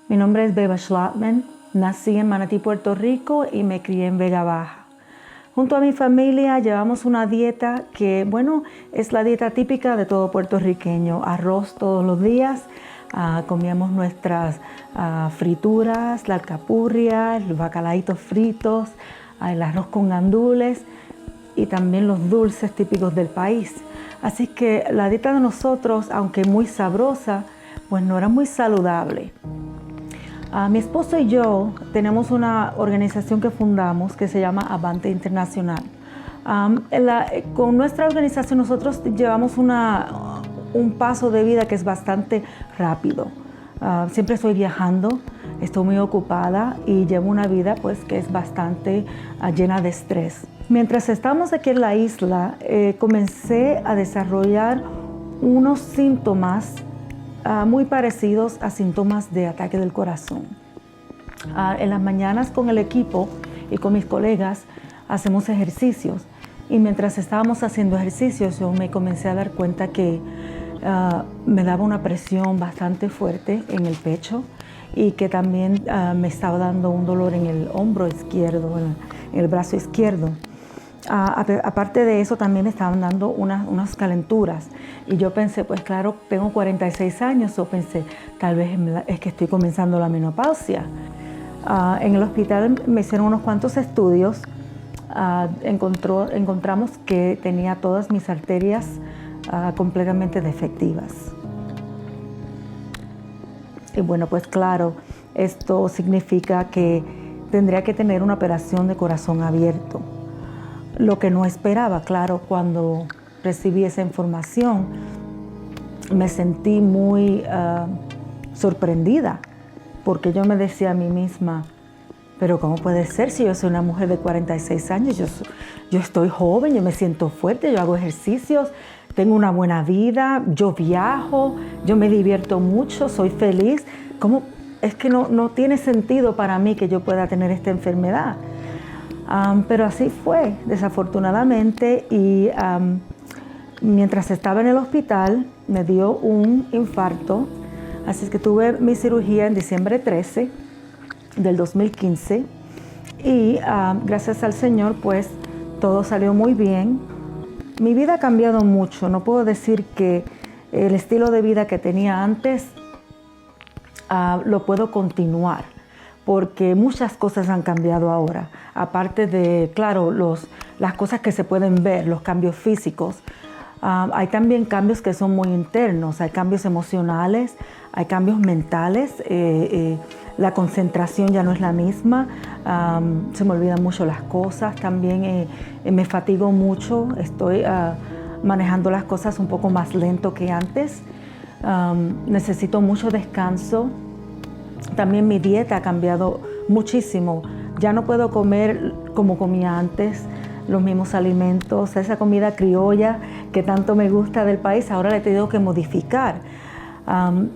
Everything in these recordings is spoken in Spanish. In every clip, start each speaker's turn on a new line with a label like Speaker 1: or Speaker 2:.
Speaker 1: Mi nombre es Beba Schlotman, nací en Manatí, Puerto Rico y me crié en Vega Baja. Junto a mi familia llevamos una dieta que, bueno, es la dieta típica de todo puertorriqueño. Arroz todos los días, comíamos nuestras frituras, la alcapurria, los bacalaitos fritos, el arroz con gandules y también los dulces típicos del país. Así que la dieta de nosotros, aunque muy sabrosa, pues no era muy saludable. Mi esposo y yo tenemos una organización que fundamos que se llama Avante Internacional. Con nuestra organización nosotros llevamos un paso de vida que es bastante rápido. Siempre estoy viajando, estoy muy ocupada y llevo una vida pues, que es bastante llena de estrés. Mientras estábamos aquí en la isla, comencé a desarrollar unos síntomas muy parecidos a síntomas de ataque del corazón. En las mañanas con el equipo y con mis colegas hacemos ejercicios y mientras estábamos haciendo ejercicios yo me comencé a dar cuenta que me daba una presión bastante fuerte en el pecho y que también me estaba dando un dolor en el hombro izquierdo, en el brazo izquierdo. Aparte de eso también me estaban dando unas calenturas y yo pensé, pues claro, tengo 46 años, yo pensé, tal vez es que estoy comenzando la menopausia. En el hospital me hicieron unos cuantos estudios, encontramos que tenía todas mis arterias completamente defectivas. Y bueno, pues claro, esto significa que tendría que tener una operación de corazón abierto. Lo que no esperaba, claro, cuando recibí esa información, me sentí muy sorprendida, porque yo me decía a mí misma, pero ¿cómo puede ser si yo soy una mujer de 46 años? Yo estoy joven, yo me siento fuerte, yo hago ejercicios, tengo una buena vida, yo viajo, yo me divierto mucho, soy feliz. ¿Cómo? Es que no tiene sentido para mí que yo pueda tener esta enfermedad. Pero así fue, desafortunadamente, y mientras estaba en el hospital me dio un infarto, así es que tuve mi cirugía en diciembre 13 del 2015 y gracias al Señor pues todo salió muy bien. Mi vida ha cambiado mucho, no puedo decir que el estilo de vida que tenía antes lo puedo continuar, porque muchas cosas han cambiado ahora, aparte de, claro, las cosas que se pueden ver, los cambios físicos. Hay también cambios que son muy internos, hay cambios emocionales, hay cambios mentales, la concentración ya no es la misma, se me olvidan mucho las cosas, también me fatigo mucho, estoy manejando las cosas un poco más lento que antes, necesito mucho descanso. También mi dieta ha cambiado muchísimo. Ya no puedo comer como comía antes, los mismos alimentos, esa comida criolla que tanto me gusta del país, ahora la he tenido que modificar.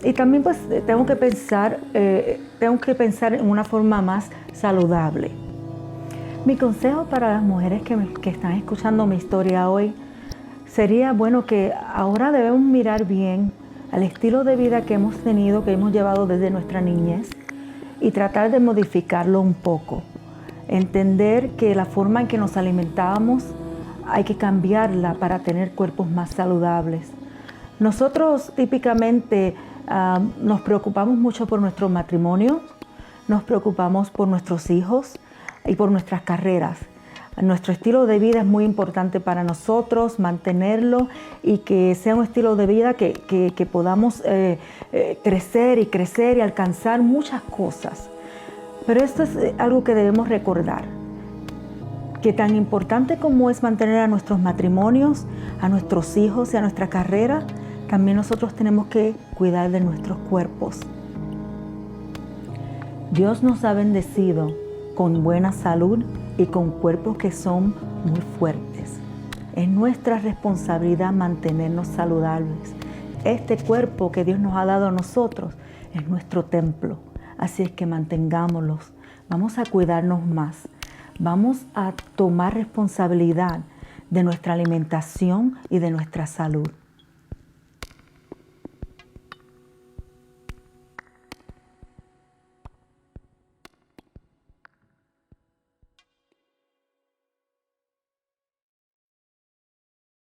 Speaker 1: Y también pues tengo que pensar en una forma más saludable. Mi consejo para las mujeres que están escuchando mi historia hoy sería, bueno, que ahora debemos mirar bien al estilo de vida que hemos tenido, que hemos llevado desde nuestra niñez y tratar de modificarlo un poco. Entender que la forma en que nos alimentábamos hay que cambiarla para tener cuerpos más saludables. Nosotros típicamente nos preocupamos mucho por nuestro matrimonio, nos preocupamos por nuestros hijos y por nuestras carreras. Nuestro estilo de vida es muy importante para nosotros, mantenerlo y que sea un estilo de vida que podamos crecer y alcanzar muchas cosas. Pero esto es algo que debemos recordar, que tan importante como es mantener a nuestros matrimonios, a nuestros hijos y a nuestra carrera, también nosotros tenemos que cuidar de nuestros cuerpos. Dios nos ha bendecido con buena salud y con cuerpos que son muy fuertes. Es nuestra responsabilidad mantenernos saludables. Este cuerpo que Dios nos ha dado a nosotros es nuestro templo, así es que mantengámoslos. Vamos a cuidarnos más. Vamos a tomar responsabilidad de nuestra alimentación y de nuestra salud.